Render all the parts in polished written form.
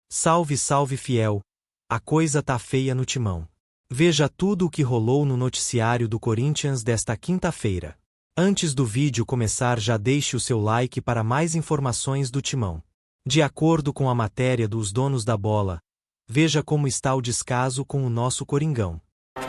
Salve, salve fiel! A coisa tá feia no Timão. Veja tudo o que rolou no noticiário do Corinthians desta quinta-feira. Antes do vídeo começar, já deixe o seu like para mais informações do Timão. De acordo com a matéria dos donos da bola, veja como está o descaso com o nosso Coringão.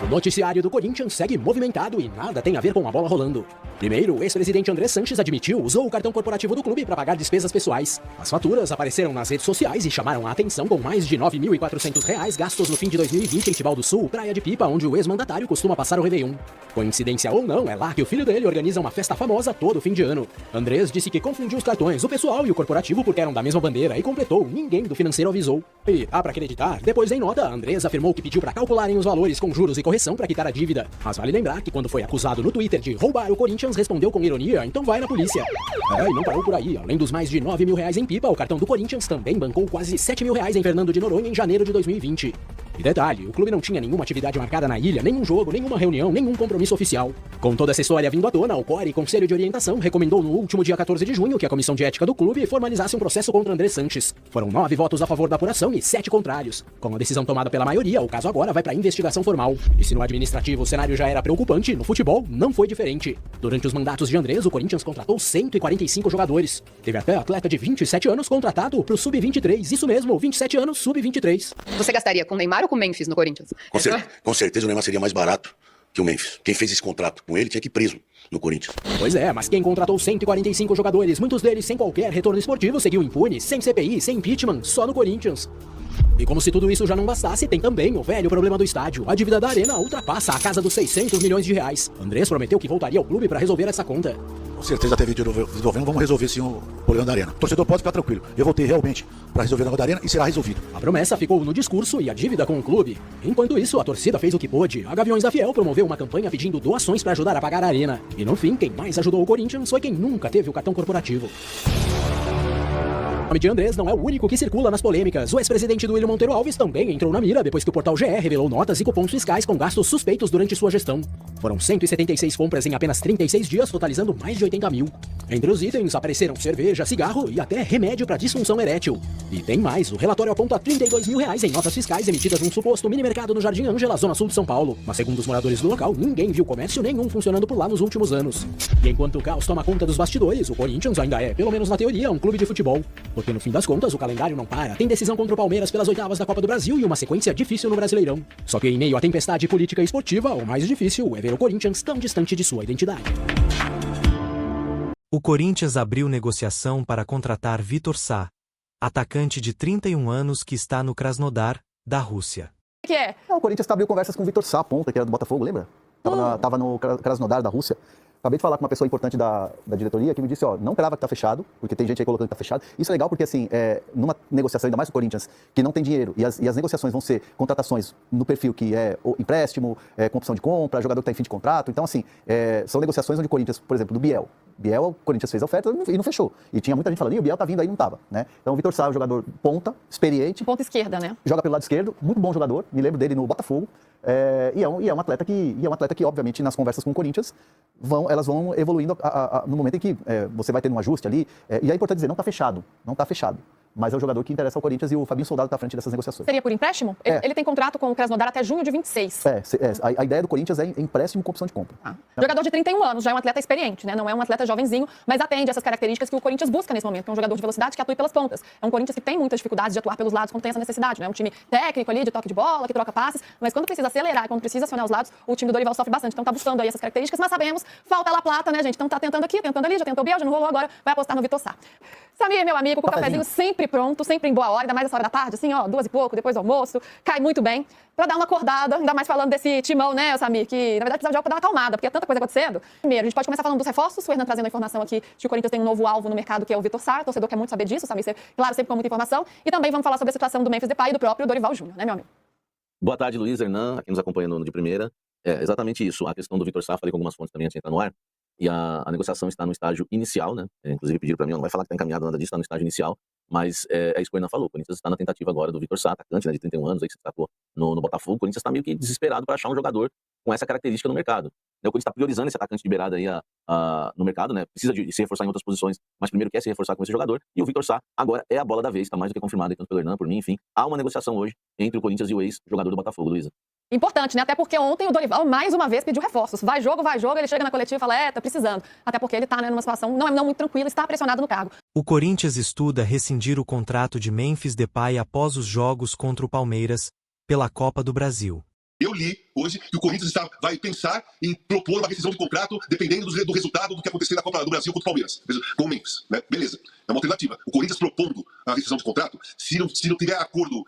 O noticiário do Corinthians segue movimentado e nada tem a ver com a bola rolando. Primeiro, o ex-presidente André Sanches admitiu usou o cartão corporativo do clube para pagar despesas pessoais. As faturas apareceram nas redes sociais e chamaram a atenção com mais de R$ 9.400 gastos no fim de 2020 em Tibau do Sul, Praia de Pipa, onde o ex-mandatário costuma passar o Réveillon. Coincidência ou não, é lá que o filho dele organiza uma festa famosa todo fim de ano. Andrés disse que confundiu os cartões, o pessoal e o corporativo porque eram da mesma bandeira e completou, ninguém do financeiro avisou. E, dá pra acreditar, depois em nota, Andrés afirmou que pediu para calcularem os valores com juros e correção para quitar a dívida. Mas vale lembrar que quando foi acusado no Twitter de roubar o Corinthians, respondeu com ironia, então vai na polícia. E não parou por aí. Além dos mais de R$ 9.000 em Pipa, o cartão do Corinthians também bancou quase R$ 7.000 em Fernando de Noronha em janeiro de 2020. E detalhe, o clube não tinha nenhuma atividade marcada na ilha, nenhum jogo, nenhuma reunião, nenhum compromisso oficial. Com toda essa história vindo à tona, o CORE, Conselho de Orientação, recomendou no último dia 14 de junho que a Comissão de Ética do clube formalizasse um processo contra André Sanches. Foram 9 votos a favor da apuração e 7 contrários. Com a decisão tomada pela maioria, o caso agora vai para investigação formal. E se no administrativo o cenário já era preocupante, no futebol não foi diferente. Durante os mandatos de Andrés, o Corinthians contratou 145 jogadores. Teve até atleta de 27 anos contratado pro Sub-23. Isso mesmo, 27 anos, Sub-23. Você gastaria com o Neymar ou com o Memphis no Corinthians? Com certeza o Neymar seria mais barato que o Memphis. Quem fez esse contrato com ele tinha que ir preso no Corinthians. Pois é, mas quem contratou 145 jogadores, muitos deles sem qualquer retorno esportivo, seguiu impune, sem CPI, sem impeachment, só no Corinthians. E como se tudo isso já não bastasse, tem também o velho problema do estádio. A dívida da Arena ultrapassa a casa dos 600 milhões de reais. Andrés prometeu que voltaria ao clube para resolver essa conta. Com certeza teve resolvendo, vamos resolver sim o problema da Arena. O torcedor pode ficar tranquilo. Eu voltei realmente para resolver o negócio da Arena e será resolvido. A promessa ficou no discurso e a dívida com o clube. Enquanto isso, a torcida fez o que pôde. A Gaviões da Fiel promoveu uma campanha pedindo doações para ajudar a pagar a Arena. E no fim, quem mais ajudou o Corinthians foi quem nunca teve o cartão corporativo. O nome de Andrés não é o único que circula nas polêmicas. O ex-presidente Duílio Monteiro Alves também entrou na mira depois que o portal GE revelou notas e cupons fiscais com gastos suspeitos durante sua gestão. Foram 176 compras em apenas 36 dias, totalizando mais de 80 mil. Entre os itens apareceram cerveja, cigarro e até remédio para disfunção erétil. E tem mais, o relatório aponta R$ 32 mil em notas fiscais emitidas num suposto mini-mercado no Jardim Ângela, zona sul de São Paulo. Mas segundo os moradores do local, ninguém viu comércio nenhum funcionando por lá nos últimos anos. E enquanto o caos toma conta dos bastidores, o Corinthians ainda é, pelo menos na teoria, um clube de futebol. Porque no fim das contas, o calendário não para. Tem decisão contra o Palmeiras pelas oitavas da Copa do Brasil e uma sequência difícil no Brasileirão. Só que em meio à tempestade política e esportiva, o mais difícil é ver o Corinthians tão distante de sua identidade. O Corinthians abriu negociação para contratar Vitor Sá, atacante de 31 anos que está no Krasnodar, da Rússia. O que é? O Corinthians abriu conversas com o Vitor Sá, ponta, que era do Botafogo, lembra? Tava no Krasnodar, da Rússia. Acabei de falar com uma pessoa importante da diretoria que me disse, não crava que tá fechado, porque tem gente aí colocando que tá fechado. Isso é legal porque, assim, numa negociação, ainda mais o Corinthians, que não tem dinheiro, e as negociações vão ser contratações no perfil que é empréstimo, com opção de compra, jogador que tá em fim de contrato. Então, assim, são negociações onde o Corinthians, por exemplo, do Biel, o Corinthians fez a oferta e não fechou. E tinha muita gente falando, o Biel tá vindo aí, não tava, né? Então, o Vitor Sá é um jogador ponta, experiente. Ponta esquerda, né? Joga pelo lado esquerdo, muito bom jogador, me lembro dele no Botafogo. E é um atleta que, obviamente, nas conversas com o Corinthians, elas vão evoluindo no momento em que você vai tendo um ajuste ali. E é importante dizer, não está fechado. Mas é o jogador que interessa ao Corinthians e o Fabinho Soldado está à frente dessas negociações. Seria por empréstimo? Ele tem contrato com o Krasnodar até junho de 26. A ideia do Corinthians é empréstimo com opção de compra. Jogador de 31 anos, já é um atleta experiente, né? Não é um atleta jovenzinho, mas atende essas características que o Corinthians busca nesse momento, que é um jogador de velocidade que atue pelas pontas. É um Corinthians que tem muitas dificuldades de atuar pelos lados quando tem essa necessidade, né? É um time técnico ali, de toque de bola, que troca passes, mas quando precisa acelerar, quando precisa acionar os lados, o time do Dorival sofre bastante. Então tá buscando aí essas características, mas sabemos, falta La Plata, né, gente? Então tá tentando aqui, tentando ali, já tentou o Biel, já não rolou, agora vai apostar no Vitor Sá. Samir, meu amigo, com o cafezinho sempre pronto, sempre em boa hora, ainda mais essa hora da tarde, assim, 2 e pouco, depois do almoço, cai muito bem, pra dar uma acordada, ainda mais falando desse timão, né, Samir, que na verdade precisava de algo pra dar uma acalmada, porque é tanta coisa acontecendo. Primeiro, a gente pode começar falando dos reforços, o Hernan trazendo a informação aqui de que o Corinthians tem um novo alvo no mercado, que é o Vitor Sá, o torcedor quer muito saber disso, Samir, claro, sempre com muita informação, e também vamos falar sobre a situação do Memphis Depay e do próprio Dorival Júnior, né, meu amigo? Boa tarde, Luiz, Hernan, aqui nos acompanhando de primeira. É exatamente isso, a questão do Vitor Sá, falei com algumas fontes também antes de entrar no ar, e a negociação está no estágio inicial, né? Inclusive pediram para mim, não vai falar que está encaminhado nada disso, está no estágio inicial. Mas é isso que o Hernan falou. O Corinthians está na tentativa agora do Vitor Sá, atacante, né, de 31 anos, aí que se destacou no Botafogo. O Corinthians está meio que desesperado para achar um jogador com essa característica no mercado. O Corinthians está priorizando esse atacante de beirada aí no mercado, né? Precisa de se reforçar em outras posições, mas primeiro quer se reforçar com esse jogador. E o Vitor Sá agora é a bola da vez, está mais do que confirmado aí, tanto pelo Hernan, por mim, enfim. Há uma negociação hoje entre o Corinthians e o ex-jogador do Botafogo, Luísa. Importante, né? Até porque ontem o Dorival, mais uma vez, pediu reforços. Vai jogo, ele chega na coletiva e fala, tá precisando. Até porque ele tá, né, numa situação não muito tranquila, está pressionado no cargo. O Corinthians estuda rescindir o contrato de Memphis Depay após os jogos contra o Palmeiras, pela Copa do Brasil. Eu li hoje que o Corinthians vai pensar em propor uma rescisão de contrato dependendo do resultado do que acontecer na Copa do Brasil contra o Palmeiras, com o Memphis, né? Beleza, é uma alternativa. O Corinthians propondo a rescisão de contrato, se não tiver acordo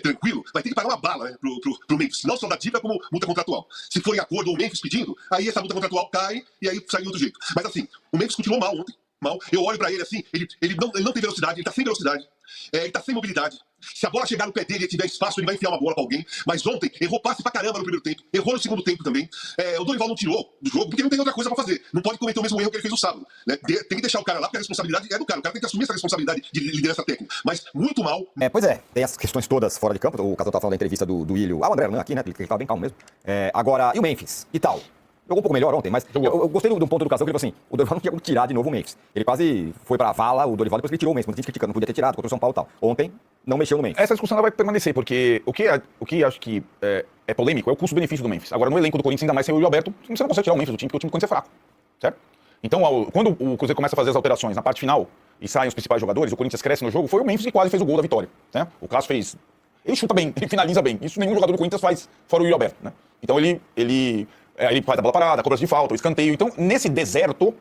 tranquilo, vai ter que pagar uma bala, né, pro Memphis, não só da dívida como multa contratual. Se for em acordo ou o Memphis pedindo, aí essa multa contratual cai e aí sai de outro jeito. Mas assim, o Memphis continuou mal ontem. Mal. Eu olho pra ele assim, ele não tem velocidade, ele tá sem velocidade, ele tá sem mobilidade. Se a bola chegar no pé dele e tiver espaço, ele vai enfiar uma bola pra alguém. Mas ontem, errou passe pra caramba no primeiro tempo, errou no segundo tempo também. O Dorival não tirou do jogo porque não tem outra coisa pra fazer. Não pode cometer o mesmo erro que ele fez no sábado, né? Tem que deixar o cara lá, porque a responsabilidade é do cara. O cara tem que assumir essa responsabilidade de liderança técnica. Mas muito mal. Pois é, tem as questões todas fora de campo. O Casal tá falando da entrevista do Ilho ao André Hernan aqui, né? Ele tava bem calmo mesmo. Agora, e o Memphis? E tal? Jogou um pouco melhor ontem, mas eu gostei do ponto do Casal, que ele falou assim, o Dorival não tinha como tirar de novo o Memphis. Ele quase foi pra vala, o Dorival, depois que ele tirou o Memphis, muita gente criticando, não podia ter tirado contra o São Paulo e tal. Ontem, não mexeu no Memphis. Essa discussão ela vai permanecer, porque o que acho que é polêmico é o custo-benefício do Memphis. Agora, no elenco do Corinthians, ainda mais sem o Yuri Alberto, você não consegue tirar o Memphis do time, porque o time do Corinthians é fraco, certo? Então, quando o Cruzeiro começa a fazer as alterações na parte final, e saem os principais jogadores, o Corinthians cresce no jogo, foi o Memphis que quase fez o gol da vitória, né? O Cássio fez... Ele chuta bem, ele finaliza bem. Isso nenhum jogador do Corinthians faz, fora o Yuri Alberto, né? Então, ele faz a bola parada, a cobrança de falta, o escanteio. Então, nesse deserto,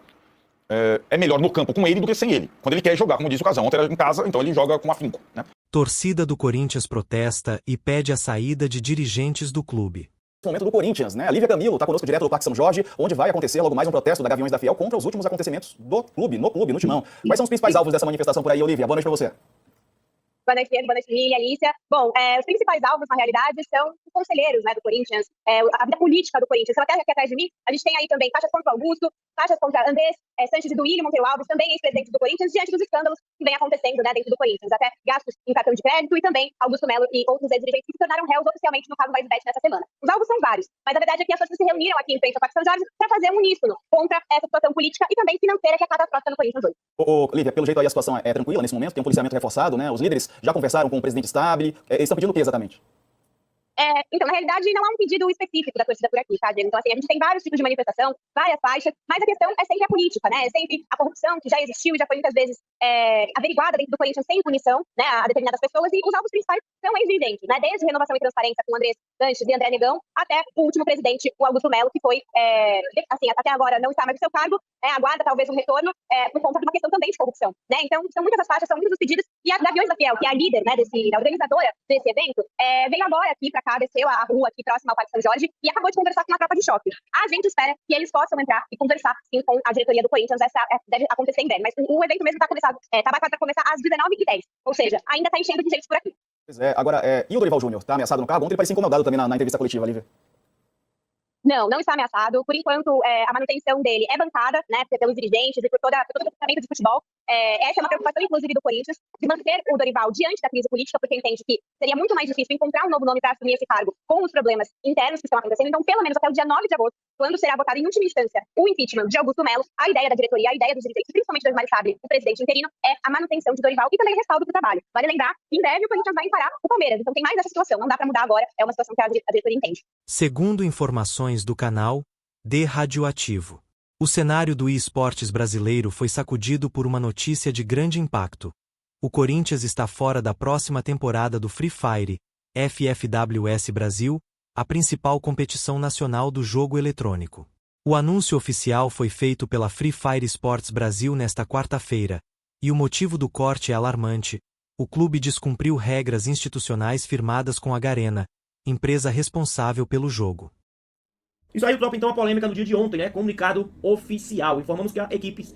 é melhor no campo com ele do que sem ele. Quando ele quer jogar, como disse o Casão, ontem era em casa, então ele joga com afinco, né? Torcida do Corinthians protesta e pede a saída de dirigentes do clube. Momento do Corinthians, né? A Lívia Camilo está conosco direto do Parque São Jorge, onde vai acontecer logo mais um protesto da Gaviões da Fiel contra os últimos acontecimentos do clube, no Timão. Quais são os principais alvos dessa manifestação por aí, Olívia? Boa noite para você. Boa noite, Diego. Boa noite, Lili, Alicia. Bom, os principais alvos, na realidade, são os conselheiros, né, do Corinthians, a vida política do Corinthians. Então, até aqui atrás de mim, a gente tem aí também taxas contra o Augusto, taxas contra Andrés Sanches e Duílio Monteiro Alves, também ex-presidentes do Corinthians, diante dos escândalos que vem acontecendo, né, dentro do Corinthians. Até gastos em cartão de crédito e também Augusto Melo e outros ex-dirigentes que se tornaram réus oficialmente no caso Mais Bet nessa semana. Os alvos são vários, mas a verdade é que as pessoas se reuniram aqui em frente ao Parque São Jorge para fazer um uníssono contra essa situação política e também financeira que é catastrófica no Corinthians hoje. Lívia, pelo jeito aí a situação é tranquila nesse momento, tem um policiamento reforçado, né? Os líderes já conversaram com o presidente Stabile, eles estão pedindo o que exatamente? Então, na realidade, não há um pedido específico da torcida por aqui, tá, Diego? Então, assim, a gente tem vários tipos de manifestação, várias faixas, mas a questão é sempre a política, né? É sempre a corrupção que já existiu e já foi muitas vezes averiguada dentro do Corinthians sem punição, né, a determinadas pessoas, e os alvos principais são ex-dirigentes, né? Desde renovação e transparência com Andrés Sanches e André Negão, até o último presidente, o Augusto Melo, que foi, assim, até agora não está mais no seu cargo, aguarda talvez um retorno por conta de uma questão também de corrupção, né? Então, são muitas as faixas, são muitos os pedidos, e a Gaviões da Fiel, que é a líder, né, a organizadora desse evento, veio agora aqui pra cá, desceu a rua aqui próxima ao Parque São Jorge e acabou de conversar com uma tropa de choque. A gente espera que eles possam entrar e conversar, sim, com a diretoria do Corinthians. Essa deve acontecer em breve, mas o evento mesmo está marcado para começar às 19h10, ou seja, ainda está enchendo de gente por aqui. Pois é, agora, e o Dorival Júnior? Está ameaçado no cargo? Ontem ele parecia incomodado também na entrevista coletiva, Lívia. Não está ameaçado. Por enquanto, a manutenção dele é bancada, né, pelos dirigentes e por todo o departamento de futebol. Essa é uma preocupação, inclusive, do Corinthians, de manter o Dorival diante da crise política, porque entende que seria muito mais difícil encontrar um novo nome para assumir esse cargo com os problemas internos que estão acontecendo. Então, pelo menos até o dia 9 de agosto, quando será votado em última instância o impeachment de Augusto Melo, a ideia da diretoria, a ideia dos dirigentes, principalmente do Osmar Stabile, o presidente interino, é a manutenção de Dorival e também respaldo do trabalho. Vale lembrar que em breve o Corinthians vai encarar o Palmeiras. Então, tem mais essa situação. Não dá para mudar agora. É uma situação que a diretoria entende. Segundo informações do canal D Radioativo, o cenário do esportes brasileiro foi sacudido por uma notícia de grande impacto. O Corinthians está fora da próxima temporada do Free Fire, FFWS Brasil, a principal competição nacional do jogo eletrônico. O anúncio oficial foi feito pela Free Fire Sports Brasil nesta quarta-feira, e o motivo do corte é alarmante. O clube descumpriu regras institucionais firmadas com a Garena, empresa responsável pelo jogo. Isso aí, tropa, então, a polêmica do dia de ontem, né? Comunicado oficial. Informamos que as equipes,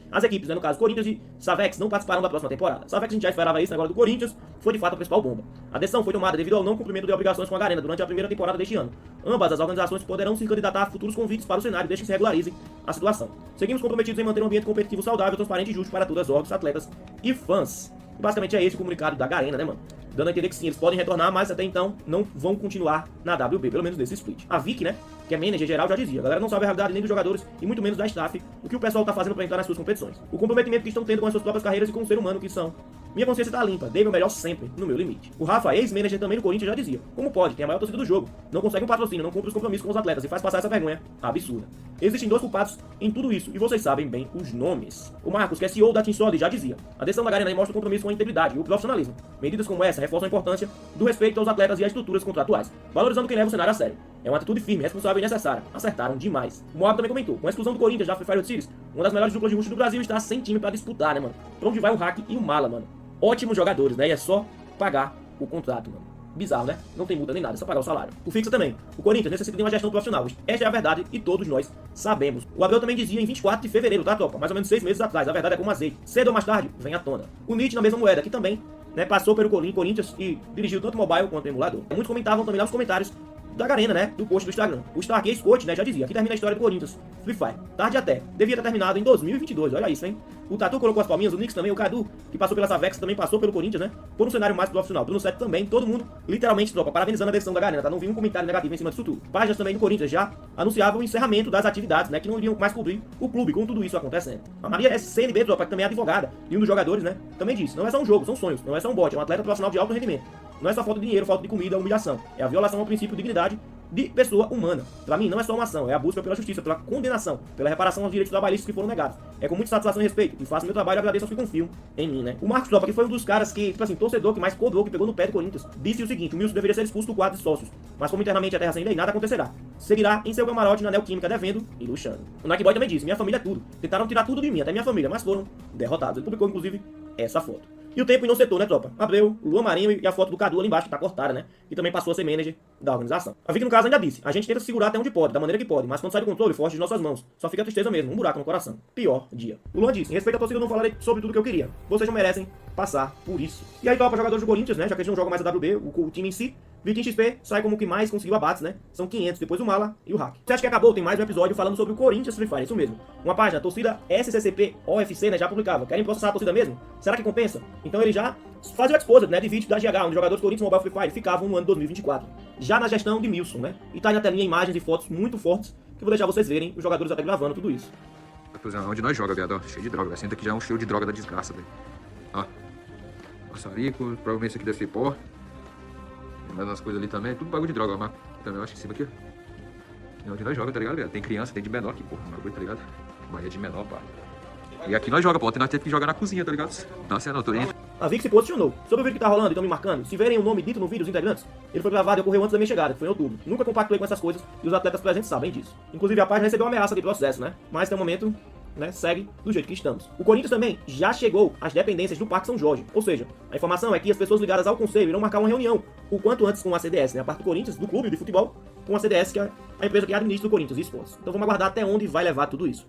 né, no caso, Corinthians e Savex, não participaram da próxima temporada. Savex, a gente já esperava isso, agora do Corinthians, foi de fato a principal bomba. A decisão foi tomada devido ao não cumprimento de obrigações com a Garena durante a primeira temporada deste ano. Ambas as organizações poderão se candidatar a futuros convites para o cenário, desde que se regularizem a situação. Seguimos comprometidos em manter um ambiente competitivo saudável, transparente e justo para todas as órgãos, atletas e fãs. E basicamente é esse o comunicado da Garena, né, mano? Dando a entender que sim, eles podem retornar, mas até então não vão continuar na WB, pelo menos nesse split. A Vic, né, que é manager geral, já dizia: a galera não sabe a realidade nem dos jogadores e muito menos da staff, o que o pessoal tá fazendo pra entrar nas suas competições. O comprometimento que estão tendo com as suas próprias carreiras e com o ser humano que são. Minha consciência tá limpa, dei meu melhor sempre, no meu limite. O Rafa, ex-manager também do Corinthians, já dizia: como pode, tem a maior torcida do jogo, não consegue um patrocínio, não cumpre os compromissos com os atletas e faz passar essa vergonha absurda. Existem 2 culpados em tudo isso, e vocês sabem bem os nomes. O Marcos, que é CEO da Team Solid, já dizia: a decisão da Garena mostra o compromisso com a integridade e o profissionalismo. Medidas como essa reforçam a importância do respeito aos atletas e às estruturas contratuais, valorizando quem leva o cenário a sério. É uma atitude firme, responsável e necessária. Acertaram demais. O Moab também comentou: com a exclusão do Corinthians da Free Fire Series, uma das melhores duplas de rush do Brasil está sem time pra disputar, né, mano? Pra onde vai o Hack e o Mala, mano? Ótimos jogadores, né? E é só pagar o contrato, mano. Bizarro, né? Não tem multa nem nada, é só pagar o salário. O Fixa também. O Corinthians necessita de uma gestão profissional. Esta é a verdade e todos nós sabemos. O Abel também dizia em 24 de fevereiro, tá, tropa? Mais ou menos 6 meses atrás. A verdade é como azeite. Cedo ou mais tarde, vem à tona. O Nietzsche na mesma moeda, que também, né, passou pelo Corinthians e dirigiu tanto mobile quanto emulador. Muitos comentavam também lá nos comentários da Garena, né, do post do Instagram. O Starkey Scott, né, já dizia: aqui termina a história do Corinthians Free Fire. Tarde até. Devia ter terminado em 2022, olha isso, hein? O Tatu colocou as palminhas, o Nix também, o Cadu, que passou pela Savex, também passou pelo Corinthians, né? Por um cenário mais profissional. Bruno Sete também, todo mundo, literalmente, tropa, parabenizando a decisão da Garena, tá? Não vi um comentário negativo em cima disso tudo. Páginas também do Corinthians já anunciavam o encerramento das atividades, né, que não iriam mais cobrir o clube com tudo isso acontecendo. A Maria SCNB, tropa, que também é advogada e um dos jogadores, né, também disse: não é só um jogo, são sonhos, não é só um bot, é um atleta profissional de alto rendimento. Não é só falta de dinheiro, falta de comida, humilhação. É a violação ao princípio de dignidade de pessoa humana. Pra mim, não é só uma ação, é a busca pela justiça, pela condenação, pela reparação aos direitos trabalhistas que foram negados. É com muita satisfação e respeito que faço meu trabalho e agradeço aos que confiam em mim, né? O Marcos Tropa, que foi um dos caras que, tipo assim, torcedor que mais cobrou, que pegou no pé do Corinthians, disse o seguinte: o Milson deveria ser expulso do quadro de sócios, mas como internamente a terra sem lei, nada acontecerá. Seguirá em seu camarote na Neoquímica devendo e luxando. O Nike Boy também disse: minha família é tudo. Tentaram tirar tudo de mim, até minha família, mas foram derrotados. Ele publicou, inclusive, essa foto. E o tempo inocentou, né, tropa? Abreu, Luan Marinho e a foto do Cadu ali embaixo, que tá cortada, né? E também passou a ser manager da organização. A Vic, no caso, ainda disse: a gente tenta segurar até onde pode, da maneira que pode, mas quando sai do controle, foge de nossas mãos. Só fica a tristeza mesmo, um buraco no coração. Pior dia. O Luan disse: em respeito à torcida, eu não falarei sobre tudo que eu queria. Vocês não merecem passar por isso. E aí, tropa, jogadores do Corinthians, né? Já que eles não jogam mais a WB, o time em si, Vitinho XP sai como o que mais conseguiu abates, né? São 500, depois o Mala e o Hack. Você acha que acabou? Tem mais um episódio falando sobre o Corinthians Free Fire, isso mesmo. Uma página, torcida SCCP OFC, né? Já publicava. Querem processar a torcida mesmo? Será que compensa? Então ele já faz o exposed, né? De vídeo da GH, onde os jogadores do Corinthians Mobile Free Fire ficavam no ano 2024. Já na gestão de Milson, né? E tá aí na telinha imagens e fotos muito fortes, que eu vou deixar vocês verem, os jogadores até gravando tudo isso. Onde nós joga, viado, ó, cheio de droga, velho. Senta aqui já é um cheiro de droga da desgraça, velho. Ó. Maçarico, provavelmente isso aqui deve ser pó. Mais umas coisas ali também, tudo bagulho de droga, mas também eu acho em cima aqui, ó. É onde nós joga, tá ligado, velho? Tem criança, tem de menor aqui, porra, bagulho, tá ligado? Bahia de menor, pá. E aqui nós joga, pô, nós temos que jogar na cozinha, tá ligado? Não, você não, tô indo. A Vic se posicionou sobre o vídeo que tá rolando e estão me marcando. Se verem o nome dito no vídeo dos integrantes, ele foi gravado e ocorreu antes da minha chegada, que foi em outubro. Nunca compactuei com essas coisas e os atletas presentes sabem disso. Inclusive a página recebeu uma ameaça de processo, né? Mas até o momento, né, segue do jeito que estamos. O Corinthians também já chegou às dependências do Parque São Jorge. Ou seja, a informação é que as pessoas ligadas ao conselho irão marcar uma reunião o quanto antes com a CDS, né? A parte do Corinthians, do clube de futebol, com a CDS, que é a empresa que administra o Corinthians Esportes. Então vamos aguardar até onde vai levar tudo isso.